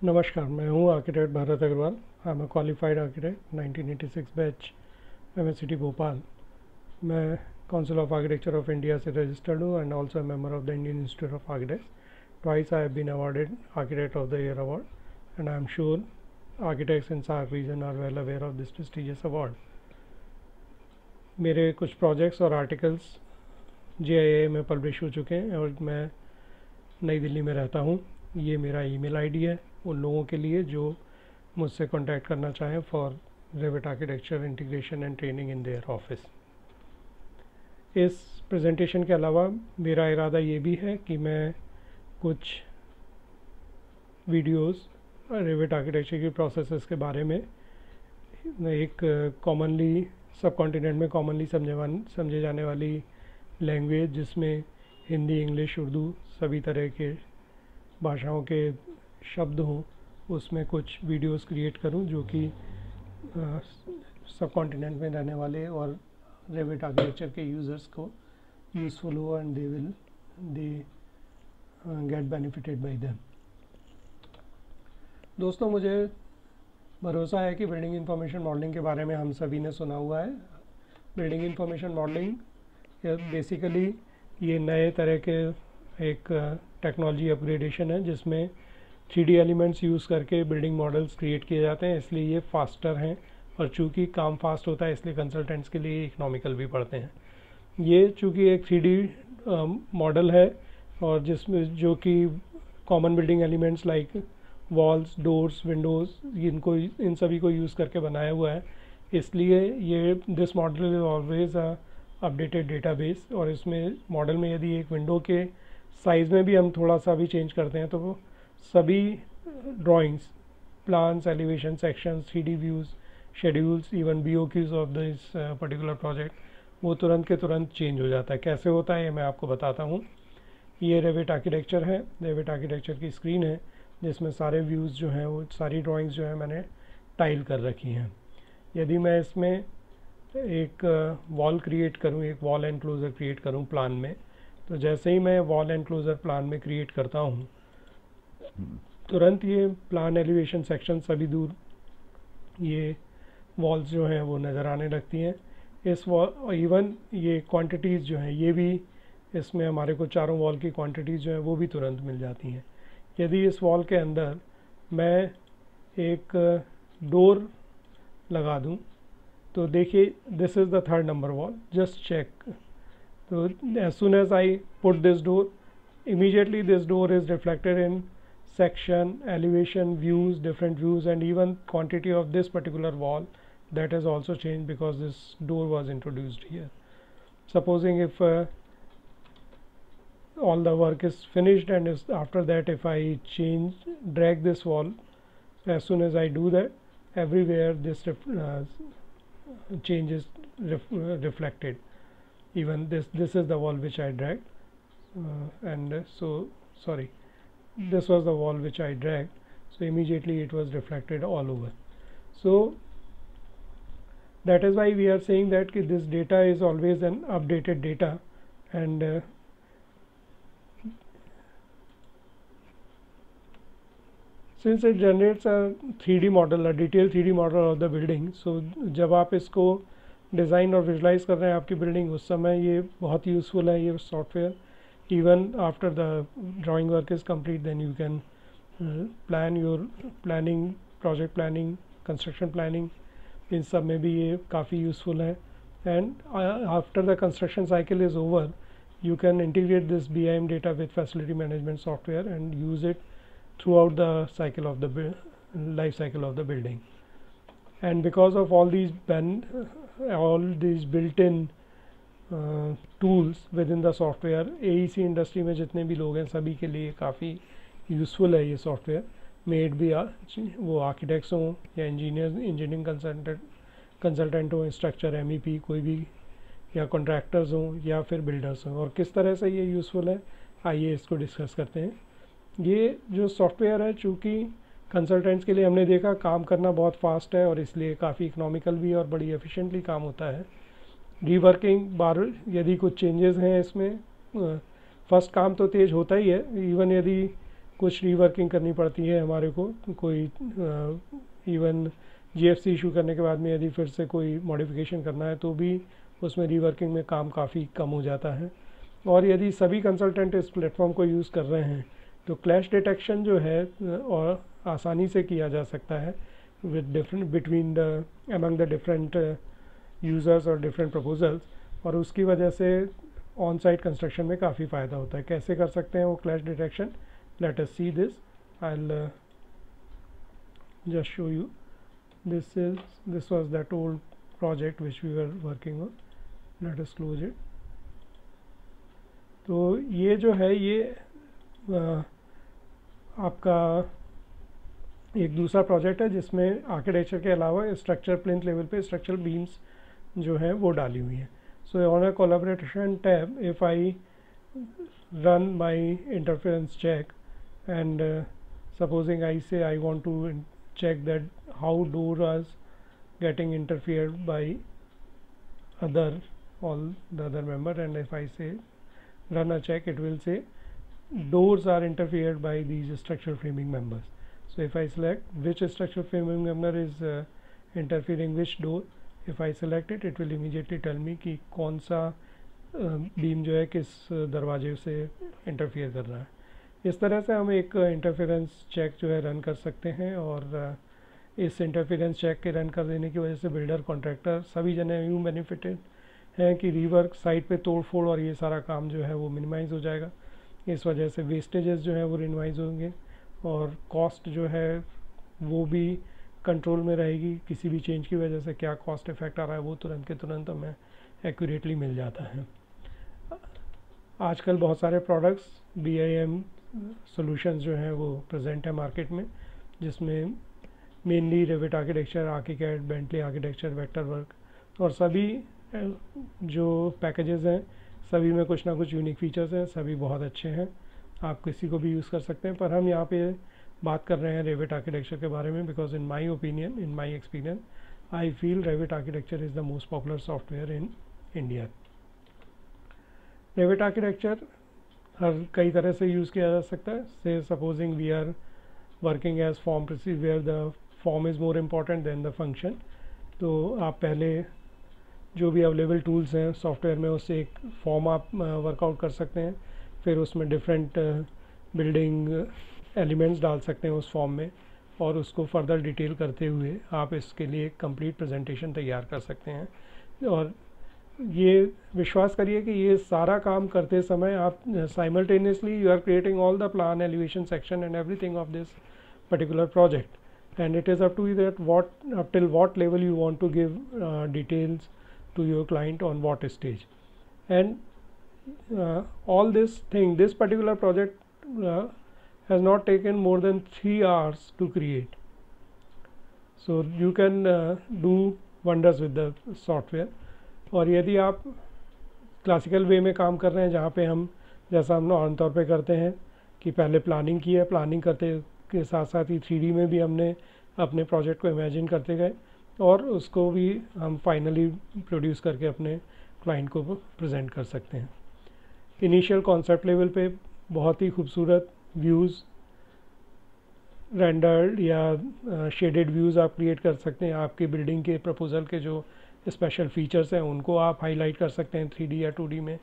नमस्कार, मैं हूँ architect Bharat Agrawal. I am a qualified architect 1986 batch MSCT Bhopal. मैं council of architecture of India से रजिस्टर्ड हूँ and also member of the Indian institute of architects. Twice I have been awarded architect of the year award and I am sure architects in SAARC region are well aware of this prestigious award. मेरे कुछ projects और articles JIA में publish हो चुके हैं और मैं नई दिल्ली में रहता हूँ। ये मेरा ईमेल आईडी है उन लोगों के लिए जो मुझसे कांटेक्ट करना चाहें for Revit architecture integration and training in their office. इस प्रेजेंटेशन के अलावा मेरा इरादा ये भी है कि मैं कुछ वीडियोस रेविट आर्किटेक्चर की प्रोसेसेस के बारे में एक कॉमनली सब कॉन्टिनेंट में कॉमनली समझे जाने वाली लैंग्वेज जिसमें हिंदी, इंग्लिश, उर्दू सभी तरह के भाषाओं के शब्द हों, उसमें कुछ वीडियोस क्रिएट करूं जो कि सब कॉन्टिनेंट में रहने वाले और रेविट आर्किटेक्चर के यूज़र्स को यूज़फुल हो and they get benefited bye them. दोस्तों, मुझे भरोसा है कि बिल्डिंग इंफॉर्मेशन मॉडलिंग के बारे में हम सभी ने सुना हुआ है। बिल्डिंग इंफॉर्मेशन मॉडलिंग बेसिकली ये नए तरह के एक टेक्नोलॉजी अपग्रेडेशन है जिसमें 3D एलिमेंट्स यूज़ करके बिल्डिंग मॉडल्स क्रिएट किए जाते हैं, इसलिए ये फास्टर हैं और चूँकि काम फास्ट होता है इसलिए कंसल्टेंट्स के लिए इकोनॉमिकल भी पड़ते हैं। ये चूँकि एक 3D मॉडल है और जिसमें जो कि common building elements like walls, doors, windows इन सभी को यूज़ करके बनाया हुआ है, इसलिए ये this model is always updated database. और इसमें मॉडल में यदि एक विंडो के साइज़ में भी हम थोड़ा सा भी चेंज करते हैं तो वो सभी drawings, plans, elevation, sections, 3D views, schedules, even BOQs of this particular project वो तुरंत के तुरंत चेंज हो जाता है। कैसे होता है ये मैं आपको बताता हूँ। ये रेविट आर्किटेक्चर है, रेविट आर्किटेक्चर की स्क्रीन है जिसमें सारे व्यूज़ जो हैं वो सारी ड्राइंग्स जो है मैंने टाइल कर रखी हैं। यदि मैं इसमें एक वॉल क्रिएट करूँ, एक वॉल एनक्लोजर क्रिएट करूँ प्लान में, तो जैसे ही मैं वॉल एनक्लोजर प्लान में क्रिएट करता हूँ तुरंत ये प्लान, एलिवेशन, सेक्शन सभी दूर ये वॉल्स जो हैं वो नज़र आने लगती हैं। इस वॉल इवन ये क्वांटिटीज़ जो हैं ये भी इसमें हमारे को चारों वॉल की क्वांटिटीज़ जो हैं वो भी तुरंत मिल जाती हैं। यदि इस वॉल के अंदर मैं एक डोर लगा दूं तो देखिए this is the 3rd number wall, just check. तो as soon as I put this door, immediately this door is reflected in section, elevation, views, different views, and even quantity of this particular wall that has also changed because this door was introduced here. Supposing if all the work is finished and after that if I drag this wall, as soon as I do that, everywhere this change is reflected. Even this is the wall which I dragged this was the wall which I dragged, so immediately it was reflected all over. So that is why we are saying that this data is always an updated data, and since it generates a 3D model, a detailed 3D model of the building, so जब आप इसको design और visualise कर रहे हैं आपकी building, उस समय ये बहुत यूज़फुल है ये software. Even after the drawing work is complete then you can plan your planning, project planning, construction planning, इन सब में भी ये काफ़ी यूज़फुल है। And after the construction cycle is over you can integrate this BIM data with facility management software and use it throughout the cycle of the life cycle of the building. And because of all these built-in tools within the software, AEC industry में जितने भी लोग हैं सभी के लिए काफ़ी useful है ये सॉफ्टवेयर। मेड भी वो आर्किटेक्ट्स हों या इंजीनियरिंग कंसल्टेंट हों, स्ट्रक्चर MEP कोई भी, या कॉन्ट्रैक्टर्स हों या फिर बिल्डर्स हों। और किस तरह से ये यूज़फुल है आइए इसको डिस्कस करते हैं। ये जो सॉफ्टवेयर है चूँकि कंसल्टेंट्स के लिए हमने देखा काम करना बहुत फास्ट है और इसलिए काफ़ी इकोनॉमिकल भी और बड़ी एफिशिएंटली काम होता है। रीवर्किंग बार यदि कुछ चेंजेस हैं इसमें, फर्स्ट काम तो तेज़ होता ही है। इवन यदि कुछ रीवर्किंग करनी पड़ती है हमारे को, कोई इवन जीएफसी इशू करने के बाद में यदि फिर से कोई मॉडिफिकेशन करना है तो भी उसमें रीवर्किंग में काम काफ़ी कम हो जाता है। और यदि सभी कंसल्टेंट इस प्लेटफॉर्म को यूज़ कर रहे हैं तो क्लैश डिटेक्शन जो है और आसानी से किया जा सकता है with different between the among the different users और डिफरेंट प्रपोजल्स, और उसकी वजह से ऑन साइट कंस्ट्रक्शन में काफ़ी फ़ायदा होता है। कैसे कर सकते हैं वो clash detection? Let us see this. I will just show you. this was that old project which we were working on. Let us close it. तो ये जो है ये आपका एक दूसरा प्रोजेक्ट है जिसमें आर्किटेक्चर के अलावा स्ट्रक्चर प्लिंथ लेवल पे स्ट्रक्चरल बीम्स जो है वो डाली हुई हैं। So on a collaboration tab if I run my interference check and supposing I say I want to check that how door is getting interfered by all the other member, and if I say run a check, it will say doors are interfered by these structural framing members. So if I select which structural framing member is interfering which door, if I select it, it will immediately tell me कि कौन सा beam जो है किस दरवाजे से interfere कर रहा है। इस तरह से हम एक इंटरफेरेंस चेक जो है रन कर सकते हैं, और इस इंटरफेरेंस चेक के रन कर देने की वजह से बिल्डर, कॉन्ट्रैक्टर सभी जने यूँ बेनिफिटेड हैं कि रीवर्क साइट पे तोड़ फोड़ और ये सारा काम जो है वो मिनिमाइज़ हो जाएगा। इस वजह से वेस्टेजेस जो है वो मिनिमाइज़ होंगे और कॉस्ट जो है वो भी कंट्रोल में रहेगी। किसी भी चेंज की वजह से क्या कॉस्ट इफेक्ट आ रहा है वो तुरंत के तुरंत हमें एक्यूरेटली मिल जाता है। आजकल बहुत सारे प्रोडक्ट्स BIM सॉल्यूशंस जो हैं वो प्रेजेंट है मार्केट में, जिसमें mainly Revit architecture, Archicad, Bentley architecture, Vectorworks और सभी जो पैकेजेस हैं सभी में कुछ ना कुछ यूनिक फीचर्स हैं, सभी बहुत अच्छे हैं, आप किसी को भी यूज़ कर सकते हैं। पर हम यहाँ पे बात कर रहे हैं रेविट आर्किटेक्चर के बारे में, because in my opinion, in my experience, I feel Revit architecture is the most popular software in India. Revit architecture हर कई तरह से यूज़ किया जा सकता है। Say supposing we are working as form proceed where the form is more important than the function, तो आप पहले जो भी अवेलेबल टूल्स हैं सॉफ्टवेयर में उससे एक फॉर्म आप वर्कआउट कर सकते हैं, फिर उसमें डिफरेंट बिल्डिंग एलिमेंट्स डाल सकते हैं उस फॉर्म में, और उसको फर्दर डिटेल करते हुए आप इसके लिए एक कंप्लीट प्रेजेंटेशन तैयार कर सकते हैं। और ये विश्वास करिए कि ये सारा काम करते समय आप simultaneously you are creating all the plan, elevation section and everything of this particular project, and it is up to you that up till what level you want to give details to your client on what stage. And all this particular project has not taken more than 3 hours to create, so you can do wonders with the software. और यदि आप classical वे में काम कर रहे हैं जहाँ पे हम जैसा हम आमतौर पे करते हैं कि पहले प्लानिंग की है, प्लानिंग करते के साथ साथ ही 3D में भी हमने अपने प्रोजेक्ट को इमेजिन करते गए और उसको भी हम फाइनली प्रोड्यूस करके अपने क्लाइंट को प्रेजेंट कर सकते हैं। इनिशियल कॉन्सेप्ट लेवल पे बहुत ही खूबसूरत व्यूज़, रेंडर्ड या शेडेड व्यूज़ आप क्रिएट कर सकते हैं। आपके बिल्डिंग के प्रपोजल के जो स्पेशल फीचर्स हैं उनको आप हाईलाइट कर सकते हैं 3D या 2D में।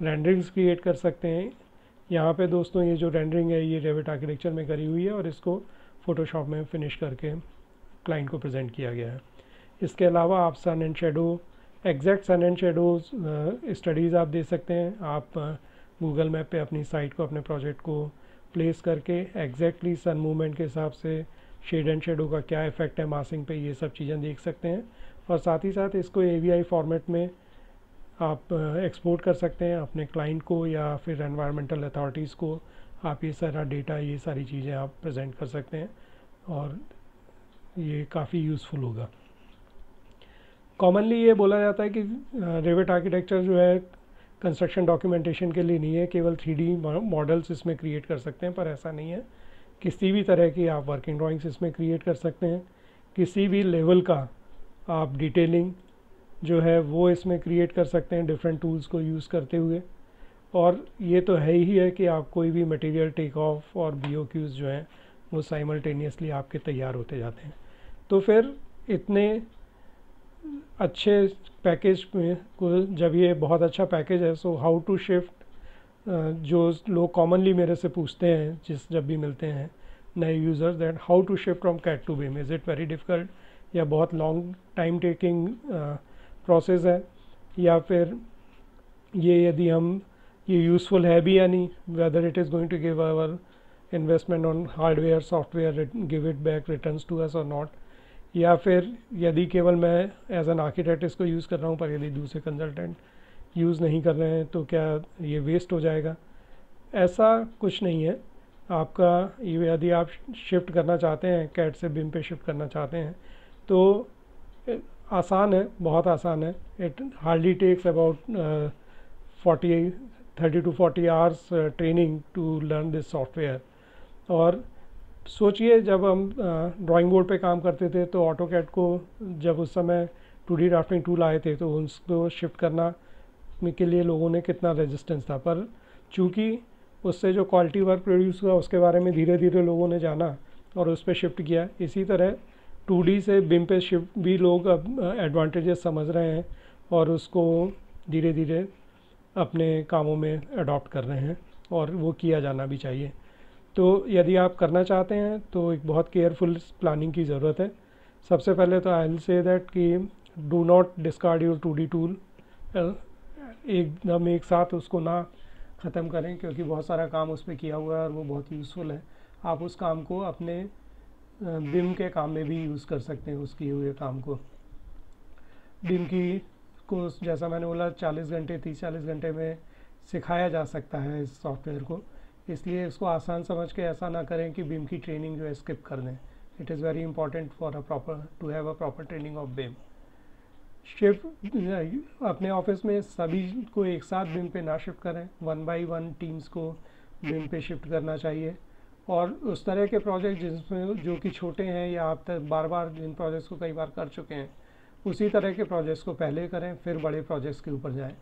रेंडरिंग्स क्रिएट कर सकते हैं। यहाँ पे दोस्तों ये जो रेंडरिंग है ये रेविट आर्किटेक्चर में करी हुई है और इसको फ़ोटोशॉप में फिनिश करके क्लाइंट को प्रेजेंट किया गया है। इसके अलावा आप sun and shadow, exact sun and shadow studies आप दे सकते हैं। आप गूगल मैप पे अपनी साइट को, अपने प्रोजेक्ट को प्लेस करके एग्जैक्टली सन मूवमेंट के हिसाब से शेड एंड शेडो का क्या इफ़ेक्ट है मासिंग पे, ये सब चीज़ें देख सकते हैं। और साथ ही साथ इसको AVI फॉर्मेट में आप एक्सपोर्ट कर सकते हैं अपने क्लाइंट को या फिर एनवायरमेंटल अथॉरिटीज़ को। आप ये सारा डेटा, ये सारी चीज़ें आप प्रेजेंट कर सकते हैं और ये काफ़ी यूज़फुल होगा। कॉमनली ये बोला जाता है कि रेविट आर्किटेक्चर जो है कंस्ट्रक्शन डॉक्यूमेंटेशन के लिए नहीं है, केवल 3D मॉडल्स इसमें क्रिएट कर सकते हैं, पर ऐसा नहीं है। किसी भी तरह की आप वर्किंग ड्राइंग्स इसमें क्रिएट कर सकते हैं। किसी भी लेवल का आप डिटेलिंग जो है वो इसमें क्रिएट कर सकते हैं डिफरेंट टूल्स को यूज़ करते हुए। और ये तो है ही है कि आप कोई भी मटेरियल टेक ऑफ और BOQs जो हैं वो साइमल्टेनियसली आपके तैयार होते जाते हैं। तो फिर इतने अच्छे पैकेज में को, जब ये बहुत अच्छा पैकेज है, सो हाउ टू शिफ्ट, जो लोग कॉमनली मेरे से पूछते हैं जब भी मिलते हैं नए users, that how to shift from CAD to BIM, is it very difficult, या बहुत लॉन्ग टाइम टेकिंग प्रोसेस है, या फिर ये यदि हम ये यूज़फुल है भी या नहीं, whether it is going to give our investment on hardware software give it back returns to us और नॉट, या फिर यदि केवल मैं एज एन आर्किटेक्ट इसको यूज़ कर रहा हूँ पर यदि दूसरे कंसल्टेंट यूज़ नहीं कर रहे हैं तो क्या ये वेस्ट हो जाएगा। ऐसा कुछ नहीं है। आपका यदि आप शिफ्ट करना चाहते हैं, कैट से बिम पे शिफ्ट करना चाहते हैं, तो आसान है, बहुत आसान है। It hardly takes about 30 to 40 hours training to learn this software. और सोचिए जब हम ड्राइंग बोर्ड पे काम करते थे तो ऑटोकैड को जब उस समय 2D ड्राफ्टिंग टूल आए थे तो उसको शिफ्ट करना के लिए लोगों ने कितना रेजिस्टेंस था, पर चूँकि उससे जो क्वालिटी वर्क प्रोड्यूस हुआ उसके बारे में धीरे धीरे लोगों ने जाना और उस पर शिफ्ट किया। इसी तरह 2D से बिम पे शिफ्ट भी लोग अब एडवांटेजेस समझ रहे हैं और उसको धीरे धीरे अपने कामों में अडॉप्ट कर रहे हैं, और वो किया जाना भी चाहिए। तो यदि आप करना चाहते हैं तो एक बहुत केयरफुल प्लानिंग की ज़रूरत है। सबसे पहले तो आई विल से दैट कि do not discard your 2D tool, एकदम एक साथ उसको ना ख़त्म करें, क्योंकि बहुत सारा काम उस पर किया हुआ है और वो बहुत यूज़फुल है। आप उस काम को अपने बिम के काम में भी यूज़ कर सकते हैं। उस किए हुए काम को बिम की को जैसा मैंने बोला 40 घंटे 30-40 घंटे में सिखाया जा सकता है इस सॉफ्टवेयर को, इसलिए इसको आसान समझ के ऐसा ना करें कि बिम की ट्रेनिंग जो है स्किप कर दें। It is very important for a proper to have a proper training of BIM. Shift अपने ऑफिस में सभी को एक साथ बिम पे ना शिफ्ट करें, 1 by 1 टीम्स को बिम पे शिफ्ट करना चाहिए। और उस तरह के प्रोजेक्ट जिसमें जो कि छोटे हैं या आप तक बार बार जिन प्रोजेक्ट्स को कई बार कर चुके हैं, उसी तरह के प्रोजेक्ट्स को पहले करें, फिर बड़े प्रोजेक्ट्स के ऊपर जाएं।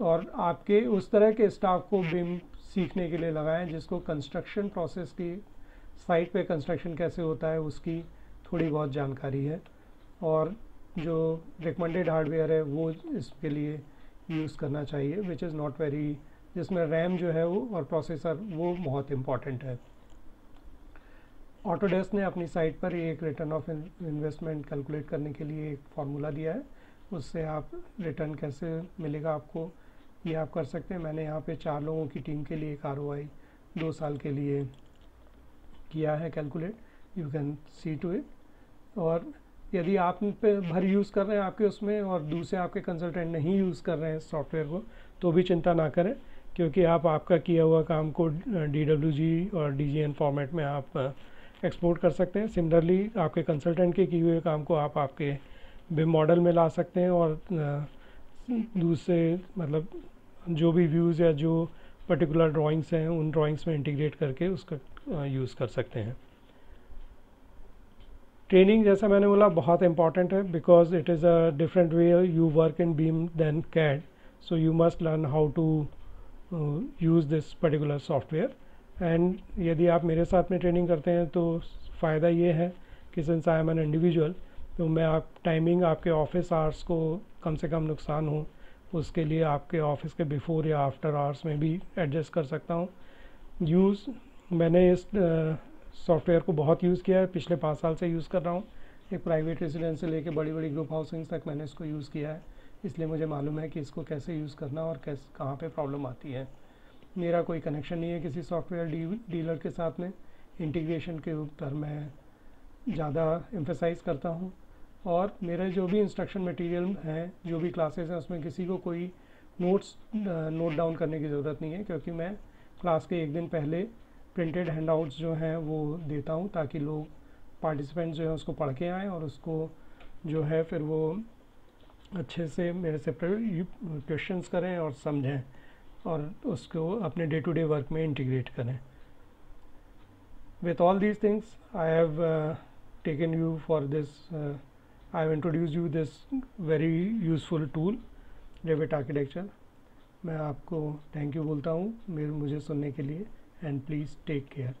और आपके उस तरह के स्टाफ को बिम सीखने के लिए लगाएं जिसको कंस्ट्रक्शन प्रोसेस की, साइट पे कंस्ट्रक्शन कैसे होता है उसकी थोड़ी बहुत जानकारी है, और जो रिकमेंडेड हार्डवेयर है वो इसके लिए यूज़ करना चाहिए, विच इज़ नॉट वेरी, जिसमें रैम जो है वो और प्रोसेसर वो बहुत इम्पॉर्टेंट है। ऑटोडेस्क ने अपनी साइट पर एक रिटर्न ऑफ इन्वेस्टमेंट कैलकुलेट करने के लिए एक फार्मूला दिया है, उससे आप रिटर्न कैसे मिलेगा आपको ये आप कर सकते हैं। मैंने यहाँ पे 4 लोगों की टीम के लिए एक ROI 2 साल के लिए किया है calculate, you can see to it. और यदि आप पे भर यूज़ कर रहे हैं आपके उसमें और दूसरे आपके कंसल्टेंट नहीं यूज़ कर रहे हैं सॉफ्टवेयर को, तो भी चिंता ना करें, क्योंकि आप आपका किया हुआ काम को DWG और DGN फॉर्मेट में आप एक्सपोर्ट कर सकते हैं। सिमिलरली आपके कंसल्टेंट के किए हुए काम को आप आपके बिम मॉडल में ला सकते हैं और दूसरे मतलब जो भी व्यूज़ या जो पर्टिकुलर ड्राइंग्स हैं उन ड्राइंग्स में इंटीग्रेट करके उसका यूज़ कर सकते हैं। ट्रेनिंग जैसा मैंने बोला बहुत इंपॉर्टेंट है, because it is a different way you work in BIM than CAD, so you must learn how to use this particular software. And यदि आप मेरे साथ में ट्रेनिंग करते हैं तो फ़ायदा ये है कि since I am an individual, तो मैं आप टाइमिंग आपके ऑफिस आवर्स को कम से कम नुकसान हो उसके लिए आपके ऑफिस के बिफोर या आफ्टर आवर्स में भी एडजस्ट कर सकता हूँ। मैंने इस सॉफ्टवेयर को बहुत यूज़ किया है, पिछले 5 साल से यूज़ कर रहा हूँ। एक प्राइवेट रेजिडेंस से लेके बड़ी बड़ी ग्रुप हाउसिंग्स तक मैंने इसको यूज़ किया है, इसलिए मुझे मालूम है कि इसको कैसे यूज़ करना और कहाँ पे प्रॉब्लम आती है। मेरा कोई कनेक्शन नहीं है किसी सॉफ्टवेयर डीलर के साथ में, इंटीग्रेशन के ऊपर मैं ज़्यादा एम्फेसाइज़ करता हूँ। और मेरे जो भी इंस्ट्रक्शन मटेरियल हैं, जो भी क्लासेस हैं, उसमें किसी को कोई नोट डाउन करने की ज़रूरत नहीं है, क्योंकि मैं क्लास के एक दिन पहले प्रिंटेड हैंडआउट्स जो हैं वो देता हूँ ताकि लोग पार्टिसिपेंट्स जो हैं उसको पढ़ के आएँ और उसको जो है फिर वो अच्छे से मेरे से क्वेश्चंस करें और समझें और उसको अपने डे टू डे वर्क में इंटीग्रेट करें। With all these things, I have taken you for this, I have introduced you this very useful tool, Revit Architecture. मैं आपको थैंक यू बोलता हूँ मुझे सुनने के लिए, एंड प्लीज़ टेक केयर।